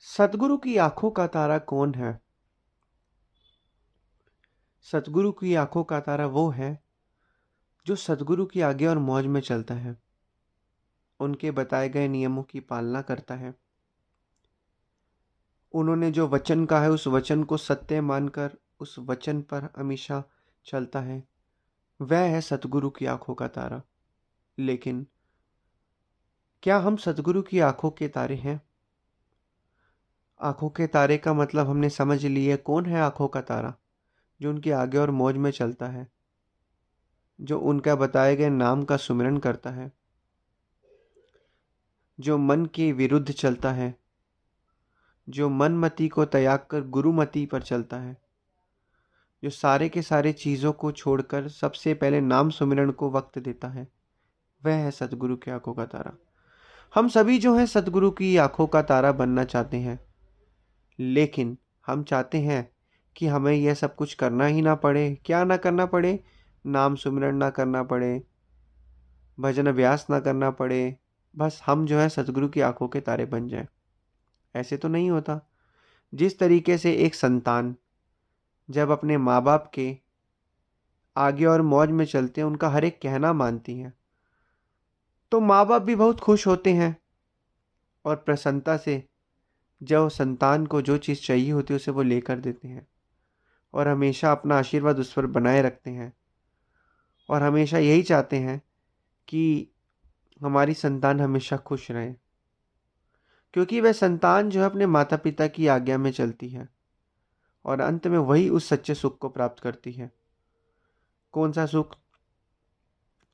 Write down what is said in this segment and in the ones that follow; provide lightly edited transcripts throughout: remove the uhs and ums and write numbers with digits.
सतगुरु की आंखों का तारा कौन है? सतगुरु की आंखों का तारा वो है जो सतगुरु की आज्ञा और मौज में चलता है, उनके बताए गए नियमों की पालना करता है। उन्होंने जो वचन कहा है उस वचन को सत्य मानकर उस वचन पर हमेशा चलता है, वह है सतगुरु की आंखों का तारा। लेकिन क्या हम सतगुरु की आंखों के तारे हैं? आंखों के तारे का मतलब हमने समझ लिया। कौन है आंखों का तारा? जो उनकी आज्ञा और मौज में चलता है, जो उनका बताए गए नाम का सुमिरन करता है, जो मन के विरुद्ध चलता है, जो मनमति को त्याग कर गुरुमति पर चलता है, जो सारे के सारे चीज़ों को छोड़कर सबसे पहले नाम सुमिरन को वक्त देता है, वह है सतगुरु की आंखों का तारा। हम सभी जो है सतगुरु की आंखों का तारा बनना चाहते हैं, लेकिन हम चाहते हैं कि हमें यह सब कुछ करना ही ना पड़े। क्या ना करना पड़े? नाम सुमिरन ना करना पड़े, भजन अभ्यास ना करना पड़े, बस हम जो है सतगुरु की आंखों के तारे बन जाएं। ऐसे तो नहीं होता। जिस तरीके से एक संतान जब अपने माँ बाप के आगे और मौज में चलते हैं, उनका हर एक कहना मानती हैं, तो माँ बाप भी बहुत खुश होते हैं और प्रसन्नता से जो संतान को जो चीज़ चाहिए होती है उसे वो लेकर देते हैं और हमेशा अपना आशीर्वाद उस पर बनाए रखते हैं और हमेशा यही चाहते हैं कि हमारी संतान हमेशा खुश रहे, क्योंकि वह संतान जो है अपने माता पिता की आज्ञा में चलती है और अंत में वही उस सच्चे सुख को प्राप्त करती है। कौन सा सुख?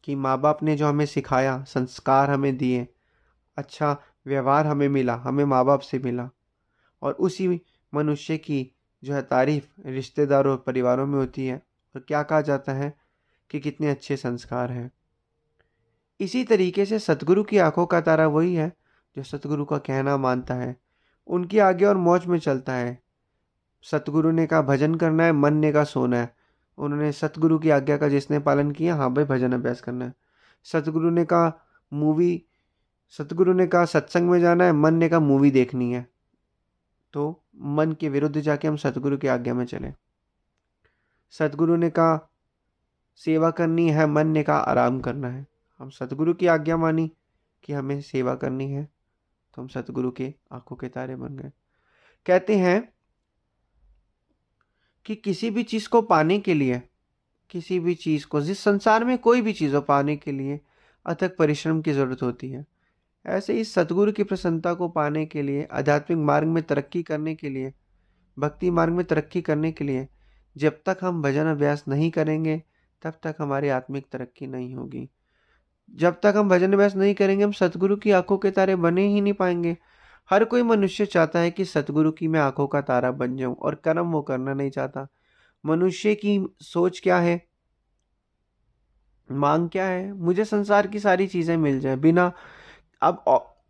कि माँ बाप ने जो हमें सिखाया, संस्कार हमें दिए, अच्छा व्यवहार हमें मिला, हमें माँ बाप से मिला, और उसी मनुष्य की जो है तारीफ रिश्तेदारों परिवारों में होती है और क्या कहा जाता है कि कितने अच्छे संस्कार हैं। इसी तरीके से सतगुरु की आंखों का तारा वही है जो सतगुरु का कहना मानता है, उनकी आगे और मौज में चलता है। सतगुरु ने कहा भजन करना है, मन ने कहा सोना है। उन्होंने सतगुरु की आज्ञा का जिसने पालन किया, हाँ भाई भजन अभ्यास करना है। सतगुरु ने कहा मूवी सतगुरु ने कहा सत्संग में जाना है, मन ने कहा मूवी देखनी है, तो मन के विरुद्ध जाके हम सतगुरु की आज्ञा में चले। सतगुरु ने कहा सेवा करनी है, मन ने कहा आराम करना है। हम सतगुरु की आज्ञा मानी कि हमें सेवा करनी है, तो हम सतगुरु के आंखों के तारे बन गए। कहते हैं कि किसी भी चीज़ को पाने के लिए, किसी भी चीज़ को, जिस संसार में कोई भी चीज़ को पाने के लिए अथक परिश्रम की ज़रूरत होती है, ऐसे ही सतगुरु की प्रसन्नता को पाने के लिए, आध्यात्मिक मार्ग में तरक्की करने के लिए, भक्ति मार्ग में तरक्की करने के लिए, जब तक हम भजन अभ्यास नहीं करेंगे तब तक हमारी आत्मिक तरक्की नहीं होगी। जब तक हम भजन अभ्यास नहीं करेंगे हम सतगुरु की आंखों के तारे बने ही नहीं पाएंगे। हर कोई मनुष्य चाहता है कि सतगुरु की मैं आंखों का तारा बन जाऊं, और कर्म वो करना नहीं चाहता। मनुष्य की सोच क्या है, मांग क्या है? मुझे संसार की सारी चीजें मिल जाए बिना। अब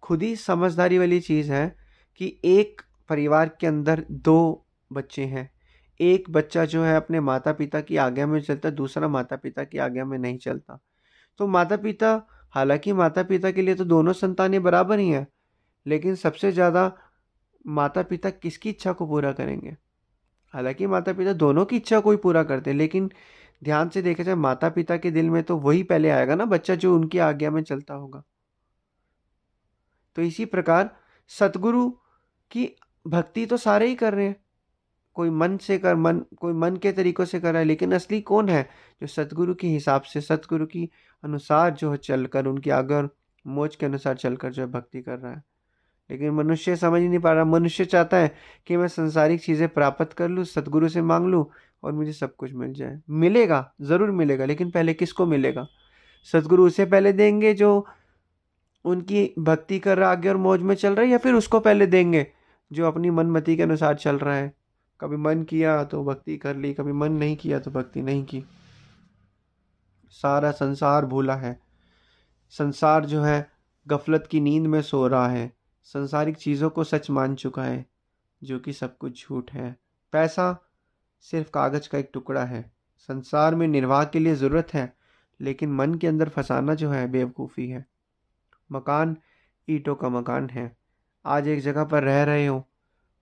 खुद ही समझदारी वाली चीज है कि एक परिवार के अंदर दो बच्चे हैं, एक बच्चा जो है अपने माता पिता की आज्ञा में चलता है, दूसरा माता पिता की आज्ञा में नहीं चलता। तो माता पिता, हालांकि माता पिता के लिए तो दोनों संतानें बराबर ही हैं, लेकिन सबसे ज्यादा माता पिता किसकी इच्छा को पूरा करेंगे? हालांकि माता पिता दोनों की इच्छा को ही पूरा करते हैं, लेकिन ध्यान से देखा जाए माता पिता के दिल में तो वही पहले आएगा ना, बच्चा जो उनकी आज्ञा में चलता होगा। तो इसी प्रकार सतगुरु की भक्ति तो सारे ही कर रहे हैं, कोई मन से कर मन कोई मन के तरीकों से कर रहा है, लेकिन असली कौन है? जो सतगुरु के हिसाब से, सतगुरु की अनुसार जो है चलकर, उनकी आज्ञा और मौज के अनुसार चलकर जो है भक्ति कर रहा है। लेकिन मनुष्य समझ ही नहीं पा रहा। मनुष्य चाहता है कि मैं संसारिक चीजें प्राप्त कर लूँ, सतगुरु से मांग लूँ और मुझे सब कुछ मिल जाए। मिलेगा, जरूर मिलेगा, लेकिन पहले किसको मिलेगा? सतगुरु उसे पहले देंगे जो उनकी भक्ति कर रहा, आगे और मौज में चल रहा है, या फिर उसको पहले देंगे जो अपनी मनमति के अनुसार चल रहा है? कभी मन किया तो भक्ति कर ली, कभी मन नहीं किया तो भक्ति नहीं की। सारा संसार भूला है। संसार जो है गफलत की नींद में सो रहा है, संसारिक चीजों को सच मान चुका है, जो कि सब कुछ झूठ है। पैसा सिर्फ कागज का एक टुकड़ा है। संसार में निर्वाह के लिए जरूरत है, लेकिन मन के अंदर फंसाना जो है बेवकूफ़ी है। मकान ईंटों का मकान है। आज एक जगह पर रह रहे हो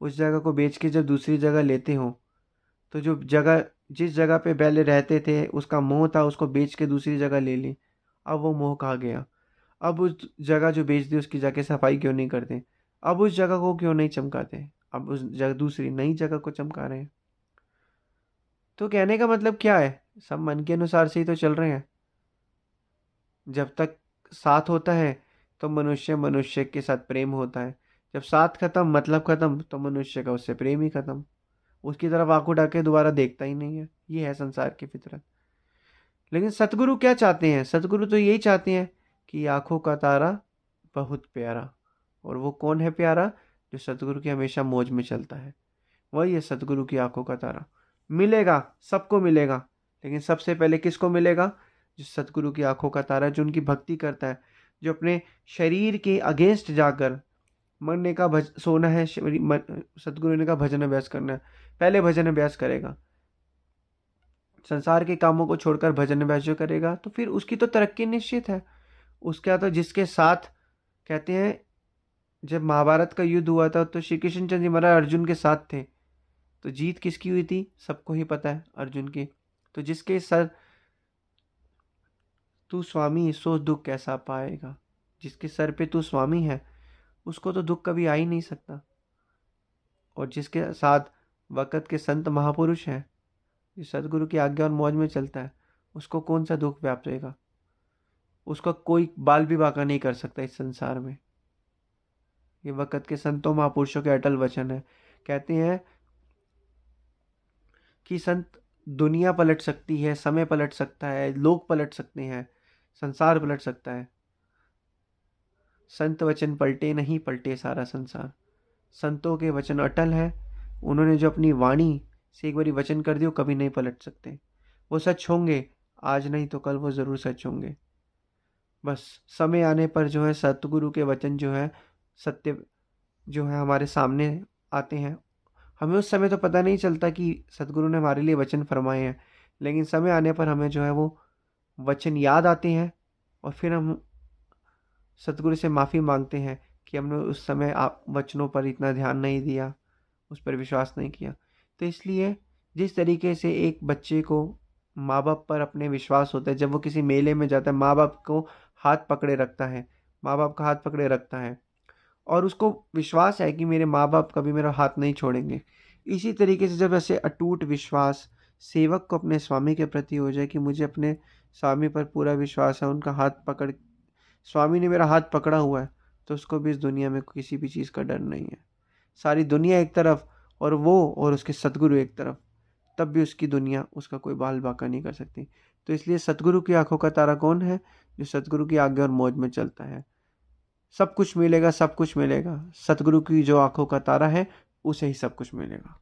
उस जगह को बेच के जब दूसरी जगह लेते हो, तो जो जगह जिस जगह पे पहले रहते थे उसका मोह था, उसको बेच के दूसरी जगह ले ली। अब वो मोह कहाँ गया? अब उस जगह जो बेच दी उसकी जाके सफाई क्यों नहीं करते? अब उस जगह को क्यों नहीं चमकाते? अब उस जगह दूसरी नई जगह को चमका रहे हैं। तो कहने का मतलब क्या है? सब मन के अनुसार से ही तो चल रहे हैं। जब तक साथ होता है तो मनुष्य मनुष्य के साथ प्रेम होता है। जब साथ खत्म, मतलब खत्म, तो मनुष्य का उससे प्रेम ही खत्म। उसकी तरफ आंख उठा के दोबारा देखता ही नहीं है। ये है संसार की फितरत। लेकिन सतगुरु क्या चाहते हैं? सतगुरु तो यही चाहते हैं कि आंखों का तारा बहुत प्यारा। और वो कौन है प्यारा? जो सतगुरु की हमेशा मौज में चलता है, वही है सतगुरु की आंखों का तारा। मिलेगा, सबको मिलेगा, लेकिन सबसे पहले किसको मिलेगा? जो सतगुरु की आंखों का तारा, जो उनकी भक्ति करता है, जो अपने शरीर के अगेंस्ट जाकर मन ने कहा सोना है, सतगुरु ने कहा भजन अभ्यास करना है, पहले भजन अभ्यास करेगा। संसार के कामों को छोड़कर भजन अभ्यास जो करेगा तो फिर उसकी तो तरक्की निश्चित है। उसका तो जिसके साथ, कहते हैं जब महाभारत का युद्ध हुआ था तो श्री कृष्ण चंद्र जी महाराज अर्जुन के साथ थे, तो जीत किसकी हुई थी सबको ही पता है, अर्जुन की। तो जिसके सर तू स्वामी सो दुख कैसा पाएगा? जिसके सर पे तू स्वामी है उसको तो दुख कभी आ ही नहीं सकता। और जिसके साथ वक़्त के संत महापुरुष हैं, जो सदगुरु की आज्ञा और मौज में चलता है, उसको कौन सा दुख व्याप्त होगा? उसका कोई बाल भी बांका नहीं कर सकता इस संसार में। ये वक़्त के संतों महापुरुषों के अटल वचन है। कहते हैं कि संत दुनिया पलट सकती है, समय पलट सकता है, लोग पलट सकते हैं, संसार पलट सकता है। संत वचन पलटे नहीं, पलटे सारा संसार। संतों के वचन अटल है। उन्होंने जो अपनी वाणी से एक बारी वचन कर दिया, कभी नहीं पलट सकते। वो सच होंगे, आज नहीं तो कल वो ज़रूर सच होंगे। बस समय आने पर जो है सतगुरु के वचन जो है सत्य जो है हमारे सामने आते हैं। हमें उस समय तो पता नहीं चलता कि सतगुरु ने हमारे लिए वचन फरमाए हैं, लेकिन समय आने पर हमें जो है वो वचन याद आते हैं और फिर हम सतगुरु से माफ़ी मांगते हैं कि हमने उस समय आप वचनों पर इतना ध्यान नहीं दिया, उस पर विश्वास नहीं किया। तो इसलिए जिस तरीके से एक बच्चे को माँ बाप पर अपने विश्वास होता है, जब वो किसी मेले में जाता है माँ बाप को हाथ पकड़े रखता है, माँ बाप का हाथ पकड़े रखता है और उसको विश्वास है कि मेरे माँ बाप कभी मेरा हाथ नहीं छोड़ेंगे। इसी तरीके से जब ऐसे अटूट विश्वास सेवक को अपने स्वामी के प्रति हो जाए कि मुझे अपने स्वामी पर पूरा विश्वास है, उनका हाथ पकड़, स्वामी ने मेरा हाथ पकड़ा हुआ है, तो उसको भी इस दुनिया में किसी भी चीज़ का डर नहीं है। सारी दुनिया एक तरफ और वो और उसके सतगुरु एक तरफ, तब भी उसकी दुनिया उसका कोई बाल बाका नहीं कर सकती। तो इसलिए सतगुरु की आंखों का तारा कौन है? जो सतगुरु की आज्ञा और मौज में चलता है। सब कुछ मिलेगा, सब कुछ मिलेगा। सतगुरु की जो आंखों का तारा है उसे ही सब कुछ मिलेगा।